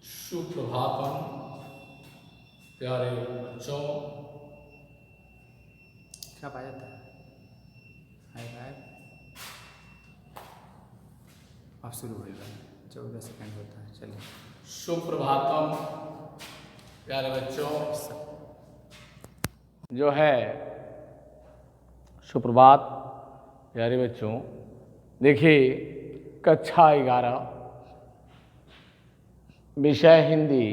सुप्रभातम प्यारे बच्चों। क्या पाया जाता है? हाय हाय आप शुरू हो गया। 14 सेकंड होता है। चलिए सुप्रभातम प्यारे बच्चों। जो है सुप्रभात प्यारे बच्चों, देखिए कक्षा 11 विषय हिंदी,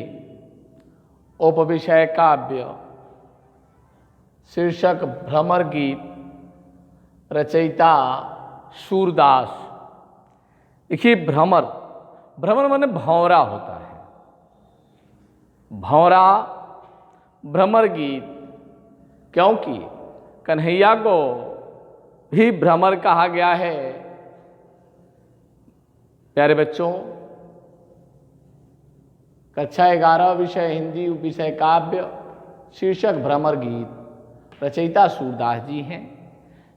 उपविषय काव्य, शीर्षक भ्रमर गीत, रचयिता सूरदास। देखिए भ्रमर, भ्रमर माने भंवरा होता है। भंवरा, भ्रमर गीत, क्योंकि कन्हैया को भी भ्रमर कहा गया है। प्यारे बच्चों, कक्षा 11 विषय हिंदी, विषय काव्य, शीर्षक भ्रमर गीत, रचयिता सूरदास जी हैं।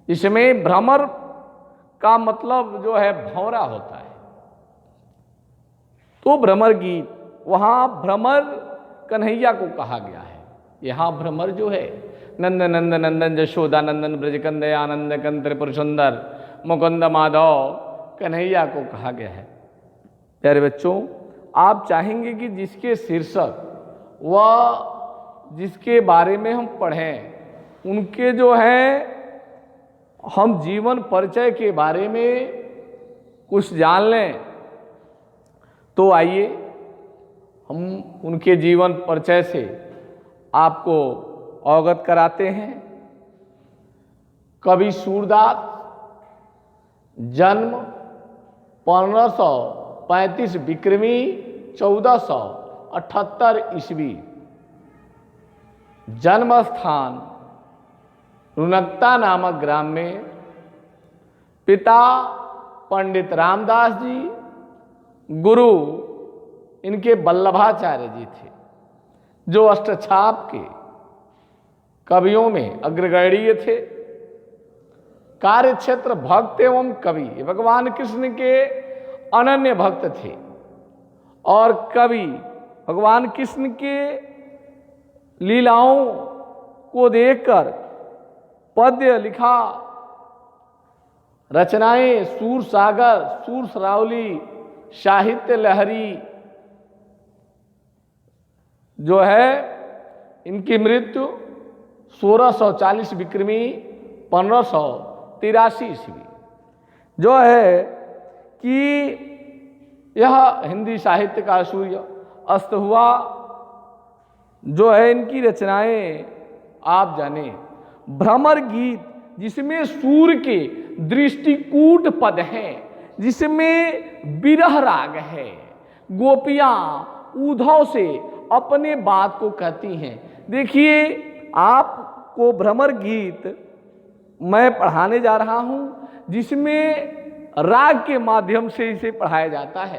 इसमें भ्रमर का मतलब जो है भंवरा होता है। तो भ्रमर गीत, वहां भ्रमर कन्हैया को कहा गया है। यहाँ भ्रमर जो है नंद नंद नंदन जशोदा नंदन ब्रजकंद आनंद कंद त्रिपुर सुंदर मुकुंद माधव कन्हैया को कहा गया है। प्यारे बच्चों, आप चाहेंगे कि जिसके शीर्षक व जिसके बारे में हम पढ़ें उनके जो है हम जीवन परिचय के बारे में कुछ जान लें, तो आइए हम उनके जीवन परिचय से आपको अवगत कराते हैं। कवि सूरदास, जन्म 1535 विक्रमी 1478 ईस्वी, जन्म स्थान रुनकता नामक ग्राम में। पिता पंडित रामदास जी, गुरु इनके वल्लभाचार्य जी थे, जो अष्टछाप के कवियों में अग्रगण्य थे। कार्य क्षेत्र भक्त एवं कवि, भगवान कृष्ण के अनन्य भक्त थे और कवि भगवान कृष्ण के लीलाओं को देखकर पद्य लिखा, रचनाएं सूर सागर, सूर सरावली, साहित्य लहरी जो है। इनकी मृत्यु 1640 विक्रमी 1583 ईस्वी जो है कि यह हिंदी साहित्य का सूर्य अस्त हुआ। जो है इनकी रचनाएं आप जाने, भ्रमर गीत जिसमें सूर के दृष्टिकूट पद हैं, जिसमें विरह राग है, गोपियां उद्धव से अपने बात को कहती हैं। देखिए आपको भ्रमर गीत मैं पढ़ाने जा रहा हूं, जिसमें राग के माध्यम से इसे पढ़ाया जाता है।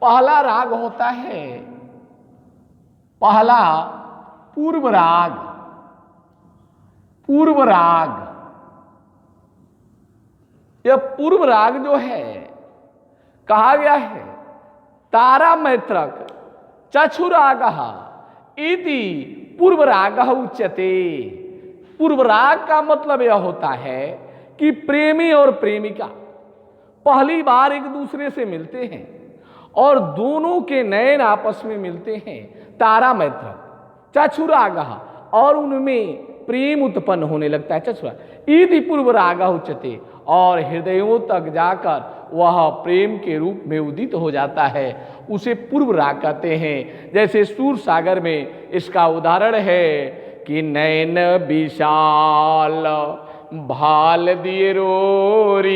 पहला राग होता है, पहला पूर्व राग। पूर्व राग, यह पूर्व राग जो है कहा गया है तारा मैत्रक चक्षुरागः इति पूर्व रागः उच्यते। पूर्व राग का मतलब यह होता है कि प्रेमी और प्रेमिका पहली बार एक दूसरे से मिलते हैं और दोनों के नयन आपस में मिलते हैं। तारा मैत्रक चक्षुरागः, और उनमें प्रेम उत्पन्न होने लगता है। चक्षुरा इति पूर्व रागः उच्यते, और हृदयों तक जाकर वह प्रेम के रूप में उदित हो जाता है, उसे पूर्व राग कहते हैं। जैसे सूर सागर में इसका उदाहरण है कि नैन विशाल भाल दिए रोरी,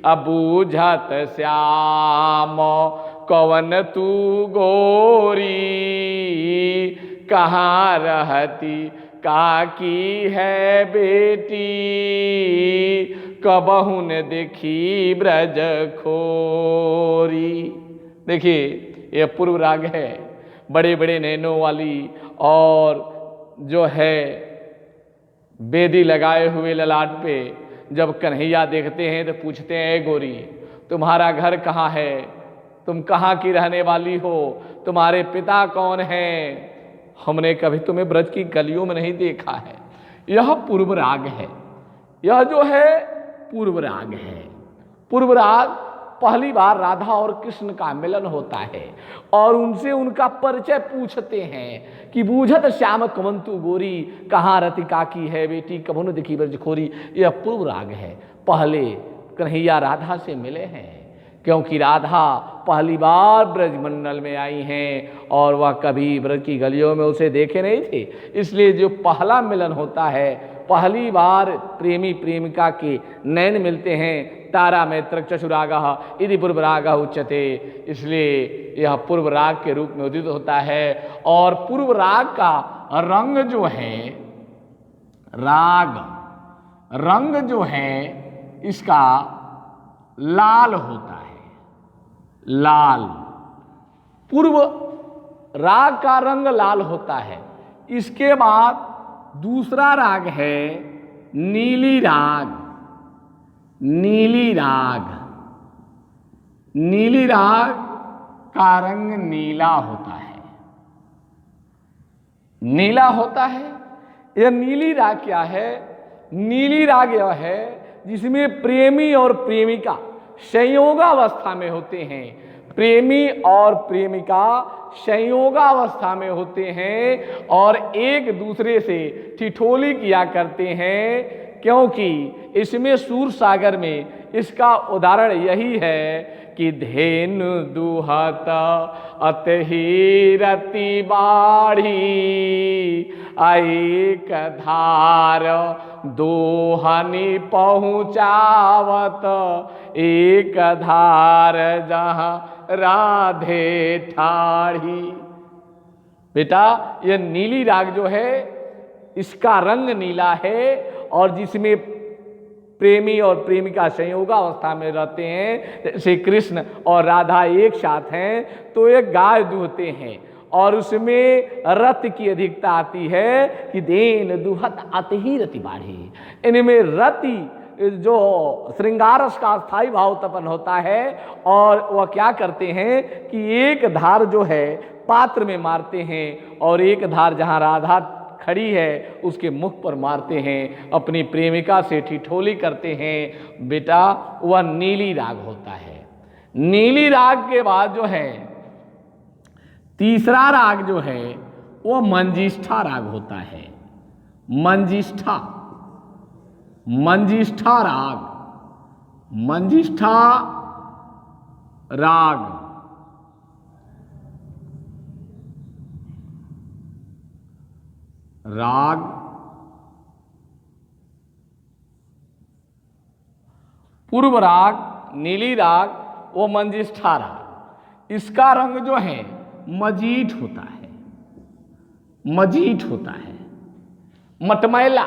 अबूझत श्याम कवन तू गोरी, कहाँ रहती काकी है बेटी, कबहू न देखी ब्रज खोरी। देखिए यह पूर्व राग है, बड़े बड़े नैनों वाली, और जो है बेदी लगाए हुए ललाट पे जब कन्हैया देखते हैं तो पूछते हैं, गोरी तुम्हारा घर कहाँ है? तुम कहाँ की रहने वाली हो, तुम्हारे पिता कौन हैं, हमने कभी तुम्हें ब्रज की गलियों में नहीं देखा है। यह पूर्व राग है, यह जो है पूर्व राग है। पूर्व राग पहली बार राधा और कृष्ण का मिलन होता है और उनसे उनका परिचय पूछते हैं कि बूझत श्याम कवंतु गोरी, कहाँ रति काकी है बेटी, कभुन दिखी ब्रजखोरी। यह पूर्व राग है। पहले कन्हैया राधा से मिले हैं, क्योंकि राधा पहली बार ब्रजमंडल में आई हैं और वह कभी ब्रज की गलियों में उसे देखे नहीं थे। इसलिए जो पहला मिलन होता है, पहली बार प्रेमी प्रेमिका के नयन मिलते हैं, तारा मैत्रक चक्षुरागः इति पूर्व रागः उच्यते। इसलिए यह पूर्व राग के रूप में उदित होता है। और पूर्व राग का रंग जो है, रंग जो है इसका लाल होता है, लाल। पूर्व राग का रंग लाल होता है। इसके बाद दूसरा राग है नीली राग। नीली राग, नीली राग का रंग नीला होता है, नीला होता है। यह नीली राग क्या है? नीली राग यह है जिसमें प्रेमी और प्रेमिका संयोगावस्था में होते हैं। प्रेमी और प्रेमिका संयोगावस्था में होते हैं और एक दूसरे से ठिठोली किया करते हैं, क्योंकि इसमें सूर सागर में इसका उदाहरण यही है कि धेनु दुहत अतहि रति बाढ़ी, एक धार दोहनी पहुँचावत, एक धार जहाँ राधे ठाढ़ी। बेटा, यह नीली राग जो है इसका रंग नीला है और जिसमें प्रेमी और प्रेमिका संयोगावस्था में रहते हैं, जैसे कृष्ण और राधा एक साथ हैं तो एक गाय दूहते हैं और उसमें रति की अधिकता आती है कि देन दुहत आते ही रति बाढ़ी। इनमें रति जो श्रृंगार रस का स्थायी भाव उत्पन्न होता है और वह क्या करते हैं कि एक धार जो है पात्र में मारते हैं और एक धार जहाँ राधा खड़ी है उसके मुख पर मारते हैं, अपनी प्रेमिका से ठिठोली करते हैं। बेटा, वह नीली राग होता है। नीली राग के बाद जो है तीसरा राग जो है वह मंजिष्ठा राग होता है। मंजिष्ठा, मंजिष्ठा राग, मंजिष्ठा राग राग पूर्व राग, नीली राग, वो मंजिष्ठा राग। इसका रंग जो है मजीठ होता है, मजीठ होता है, मटमैला,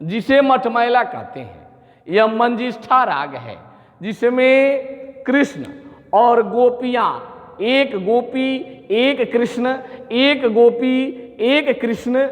जिसे मटमैला कहते हैं। यह मंजिष्ठा राग है जिसमें कृष्ण और गोपियां, एक गोपी एक कृष्ण, एक गोपी एक कृष्ण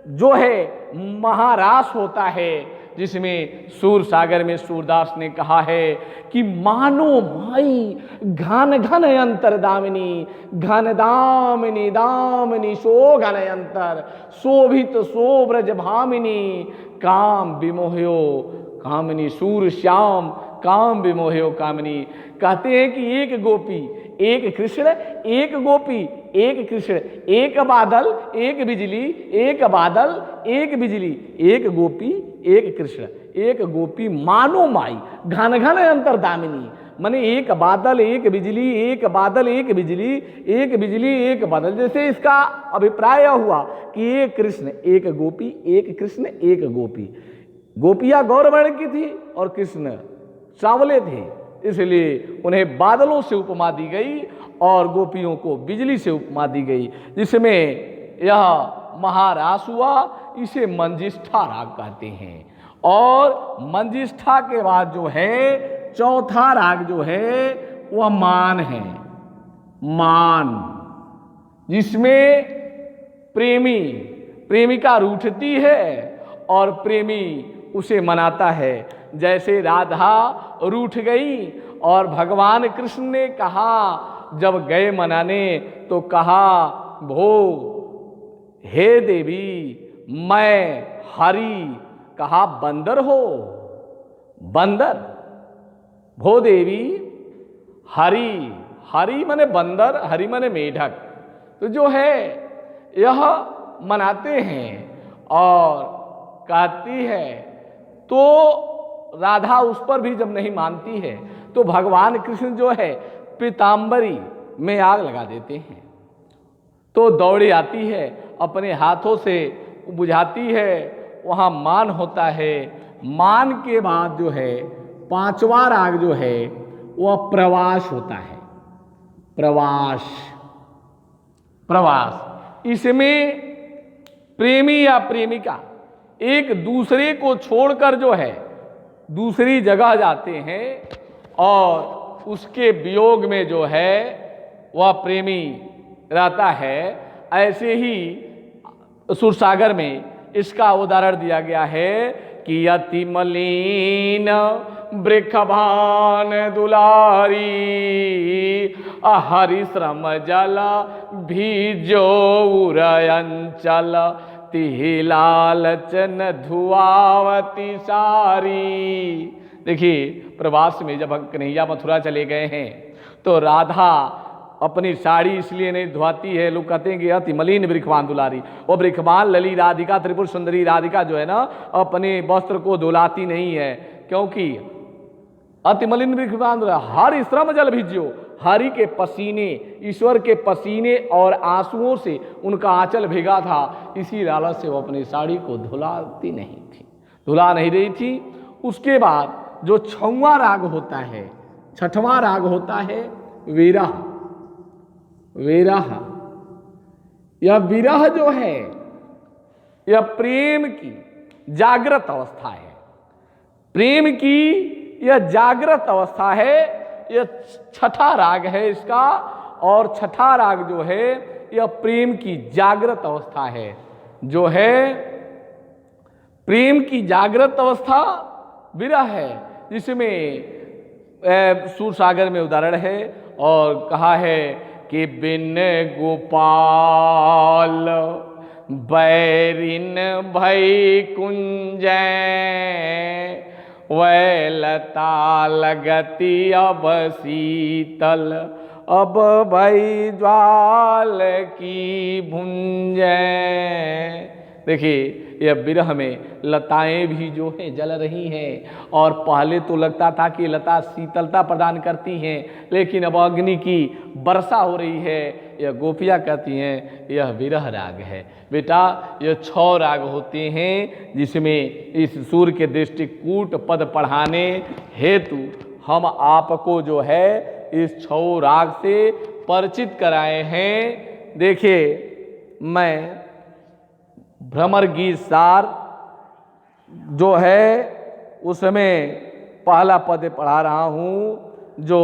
जो है महारास होता है, जिसमें सूर सागर में सूरदास ने कहा है कि मानो माई घन घन अंतर दामिनी, घन दामिनी दामिनी शो घन अंतर, शोभित शोभ्रज भामिनी, काम विमोह्यो कामिनी, सूर श्याम काम विमोह्यो कामिनी। कहते हैं कि एक गोपी एक कृष्ण, एक गोपी एक कृष्ण, एक बादल एक बिजली, एक बादल एक बिजली, एक गोपी एक कृष्ण, एक गोपी मानो माई घन घन अंतर दामिनी। माने एक बादल एक बिजली, एक बादल एक बिजली, एक बिजली एक बादल। जैसे इसका अभिप्राय हुआ कि एक कृष्ण एक गोपी, एक कृष्ण एक गोपी। गोपियां गौरवर्ण की थी और कृष्ण सांवले थे, इसलिए उन्हें बादलों से उपमा दी गई और गोपियों को बिजली से उपमा दी गई, जिसमें यह महारास हुआ। इसे मंजिष्ठा राग कहते हैं। और मंजिष्ठा के बाद जो है चौथा राग जो है वह मान है, मान, जिसमें प्रेमी प्रेमिका रूठती है और प्रेमी उसे मनाता है। जैसे राधा रूठ गई और भगवान कृष्ण ने कहा, जब गए मनाने तो कहा, भो हे देवी मैं हरि। कहा बंदर हो? बंदर? भो देवी हरि। हरि माने बंदर, हरि माने मेढक। तो जो है यह मनाते हैं और कहती है, तो राधा उस पर भी जब नहीं मानती है तो भगवान कृष्ण जो है पीताम्बरी में आग लगा देते हैं। तो दौड़ी आती है, अपने हाथों से बुझाती है, वहाँ मान होता है। मान के बाद जो है पांचवा राग जो है वह प्रवास होता है। प्रवास, प्रवास। इसमें प्रेमी या प्रेमिका एक दूसरे को छोड़कर जो है दूसरी जगह जाते हैं और उसके वियोग में जो है वह प्रेमी रहता है। ऐसे ही सुरसागर में इसका उदाहरण दिया गया है कि अति मलिन वृषभान दुलारी हरिश्रम जल भीजो उरयंचल तिहि लालचन धुआवती सारी। देखिए प्रवास में जब कन्हैया मथुरा चले गए हैं तो राधा अपनी साड़ी इसलिए नहीं धुआती है, लोग कहते हैं कि अति मलिन वृषभान दुलारी। वो वृषभान लली राधिका त्रिपुर सुंदरी राधिका जो है ना अपने वस्त्र को धुलाती नहीं है, क्योंकि अति मलिन वृषभान दुलारी हर श्रम जल भिजियो। हरि के पसीने, ईश्वर के पसीने और आंसुओं से उनका आंचल भीगा था, इसी लालच से वो अपनी साड़ी को धुलाती नहीं थी, धुला नहीं रही थी। उसके बाद जो छठवां राग होता है, छठवां राग होता है विरह। विरह, यह विरह जो है यह प्रेम की जागृत अवस्था है। प्रेम की यह जागृत अवस्था है, यह छठा राग है इसका। और छठा राग जो है यह प्रेम की जागृत अवस्था है, जो है प्रेम की जागृत अवस्था विरह है, जिसमें सूरसागर में उदाहरण है और कहा है कि बिन गोपाल बैरिन भई कुंजै वै लता लगती अब शीतल अब भई ज्वाल की भुंजै। देखिए यह विरह में लताएं भी जो हैं जल रही हैं, और पहले तो लगता था कि लता शीतलता प्रदान करती हैं, लेकिन अब अग्नि की वर्षा हो रही है। यह गोपियाँ कहती हैं यह विरह राग है। बेटा यह 6 राग होते हैं, जिसमें इस सूर्य के दृष्टिकूट पद पढ़ाने हेतु हम आपको जो है इस 6 राग से परिचित कराए हैं। देखिए मैं भ्रमर गीत सार जो है उसमें पहला पद पढ़ा रहा हूँ, जो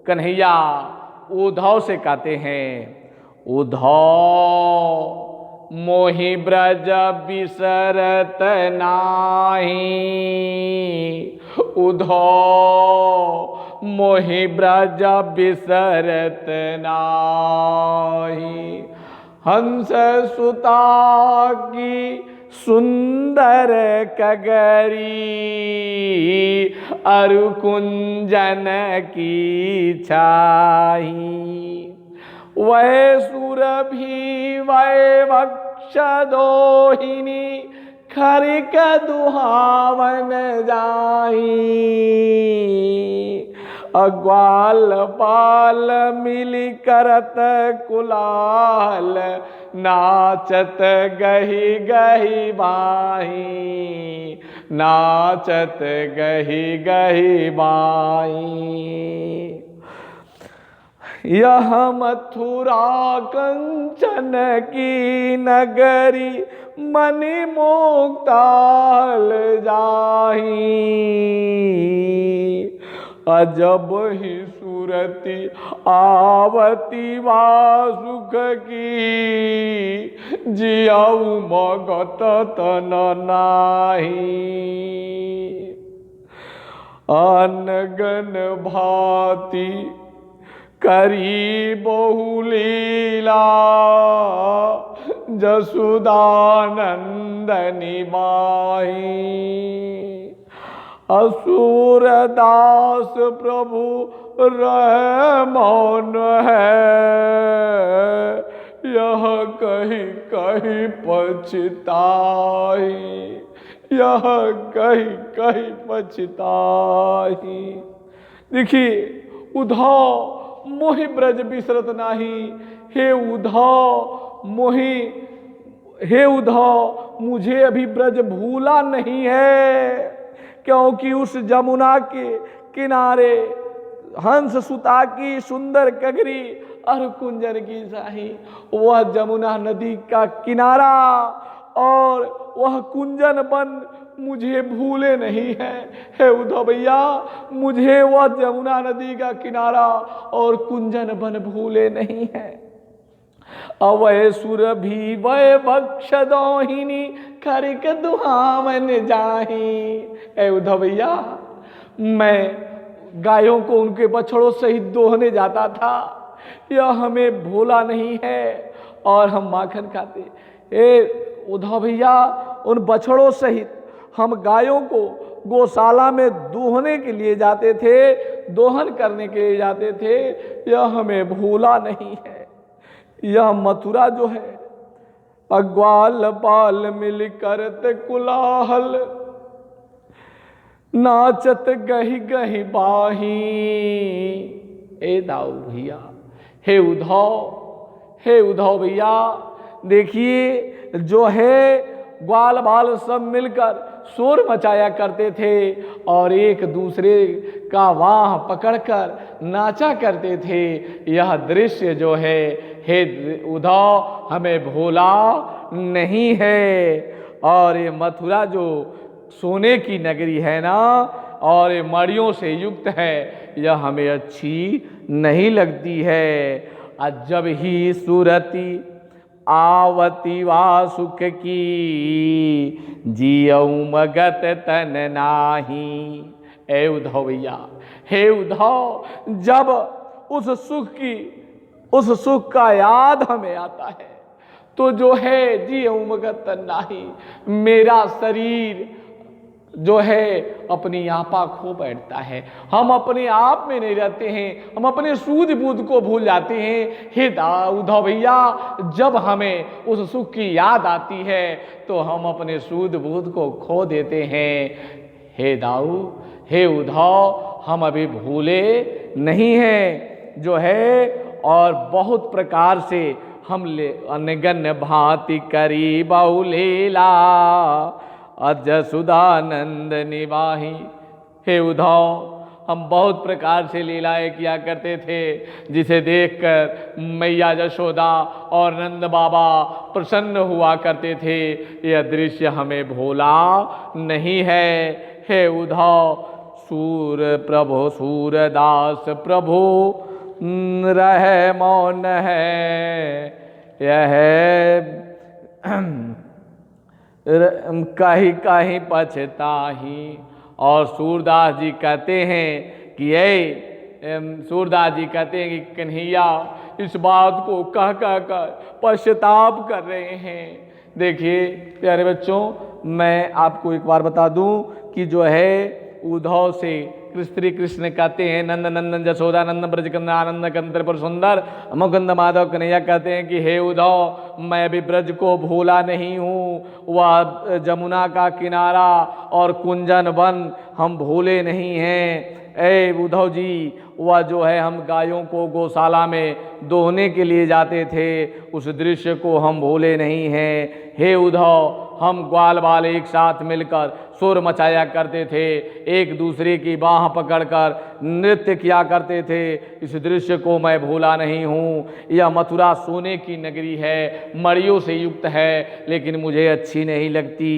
कन्हैया उद्धव से कहते हैं, उद्धव मोहि ब्रज बिसरत नाही, उद्धव मोहि ब्रज बिसरत नाही, हंस सुता की सुंदर कगरी अरु कुंजन की छाही, वै सुरभि वै वक्ष दोहिनी खरिक दुहावन जाही, अग्वाल बाल मिली करत कुलाल नाचत गही गही बाही, नाचत गही गही बाही। यह मथुरा कंचन की नगरी मनि मुक्ताल जाही, अजब ही सूरती आवती वासुख की, जियाऊ मगत तन नाही, अनगन भांति करी बहुलीला जसुदानंदनी माही। असुर दास प्रभु रह मौन है, यह कहीं कहीं पछताई, यह कहीं कहीं पछताई। देखिए, उद्धव मोहि ब्रज बिसरत नाही, हे उद्धव मोहि, हे उद्धव मुझे अभी ब्रज भूला नहीं है, क्योंकि उस जमुना के किनारे हंस सुता की सुंदर कगरी और कुंजन की शाही, वह जमुना नदी का किनारा और वह कुंजन वन मुझे भूले नहीं है। हे उद्धव भैया, मुझे वह जमुना नदी का किनारा और कुंजन वन भूले नहीं है। अवय सुर भी वय बक्ष दोहिनी खरिक दुहामन जाही। हे उद्धव भैया, मैं गायों को उनके बछड़ों सहित दोहने जाता था, यह हमें भूला नहीं है और हम माखन खाते। ए उद्धव भैया, उन बछड़ों सहित हम गायों को गौशाला में दोहने के लिए जाते थे, दोहन करने के लिए जाते थे, यह हमें भूला नहीं है। यह मथुरा जो है, अग्वाल बाल मिल करत कुलाहल, नाचत गही गही बाही। ए दाऊ भैया, हे उद्धव भैया, देखिए जो है ग्वाल बाल सब मिलकर शोर मचाया करते थे और एक दूसरे का वाह पकड़कर नाचा करते थे। यह दृश्य जो है, हे उद्धव, हमें भूला नहीं है। और ये मथुरा जो सोने की नगरी है ना, और ये मड़ियों से युक्त है, यह हमें अच्छी नहीं लगती है। जब ही सुरती आवती वासुक की, जियऊ मगत तन नाही। ए उद्धव भैया, हे उद्धव, जब उस सुख का याद हमें आता है तो जो है जियऊ मगत तन नाही, मेरा शरीर जो है अपनी आपा खो बैठता है। हम अपने आप में नहीं रहते हैं, हम अपने सूझ बूझ को भूल जाते हैं। हे उद्धव भैया, जब हमें उस सुख की याद आती है तो हम अपने सूझ बूझ को खो देते हैं। हे उद्धव, हम अभी भूले नहीं हैं जो है, और बहुत प्रकार से हम अनगन भांति करी बहुलीला अज सुधानंद निवाही। हे उद्धव, हम बहुत प्रकार से लीलाएं किया करते थे, जिसे देखकर मैया यशोदा और नंद बाबा प्रसन्न हुआ करते थे। यह दृश्य हमें भूला नहीं है। हे उद्धव, सूरदास प्रभु रह मौन है, यह कहीं कहीं पछताही। और सूरदास जी कहते हैं कि सूरदास जी कहते हैं कि कन्हैया इस बात को कह कर पश्चाताप कर रहे हैं। देखिए प्यारे बच्चों, मैं आपको एक बार बता दूं कि जो है उद्धव से श्री कृष्ण कहते हैं नंद नंदन जसोदा नंद ब्रज कंद आनंद कंद त्रिपुर सुंदर मुकुंद माधव कन्हैया कहते हैं कि हे उद्धव, मैं अभी ब्रज को भूला नहीं हूँ। वह जमुना का किनारा और कुंजन वन हम भूले नहीं हैं। ए उद्धव जी, वह जो है हम गायों को गौशाला में दोहने के लिए जाते थे, उस दृश्य को हम भूले नहीं हैं। हे उद्धव, हम ग्वाल बाल एक साथ मिलकर शोर मचाया करते थे, एक दूसरे की बाह पकड़कर नृत्य किया करते थे। इस दृश्य को मैं भूला नहीं हूँ। यह मथुरा सोने की नगरी है, मड़ियों से युक्त है, लेकिन मुझे अच्छी नहीं लगती।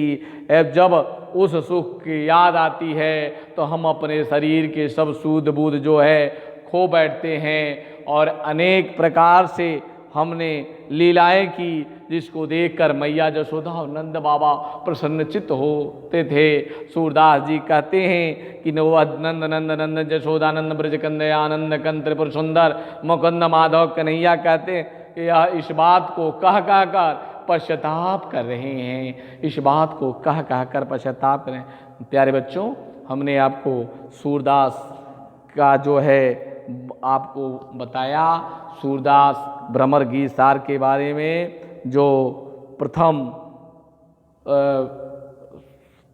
जब उस सुख की याद आती है तो हम अपने शरीर के सब सूध बूध जो है खो बैठते हैं और अनेक प्रकार से हमने लीलाएं की, जिसको देखकर मैया जशोदा और नंद बाबा प्रसन्नचित्त होते थे। सूरदास जी कहते हैं कि नंद नंद नंद जशोदानंद ब्रज कंदया आनंद कंद त्रिपुर सुंदर मुकुंद माधव कन्हैया कहते हैं कि यह इस बात को कह कर पश्चाताप कर रहे हैं, इस बात को कह कर पश्चाताप कर रहे हैं। प्यारे बच्चों, हमने आपको सूरदास का जो है आपको बताया, सूरदास भ्रमर गीत सार के बारे में, जो प्रथम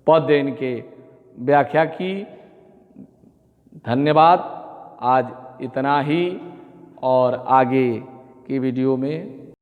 पद इनके व्याख्या की। धन्यवाद। आज इतना ही, और आगे की वीडियो में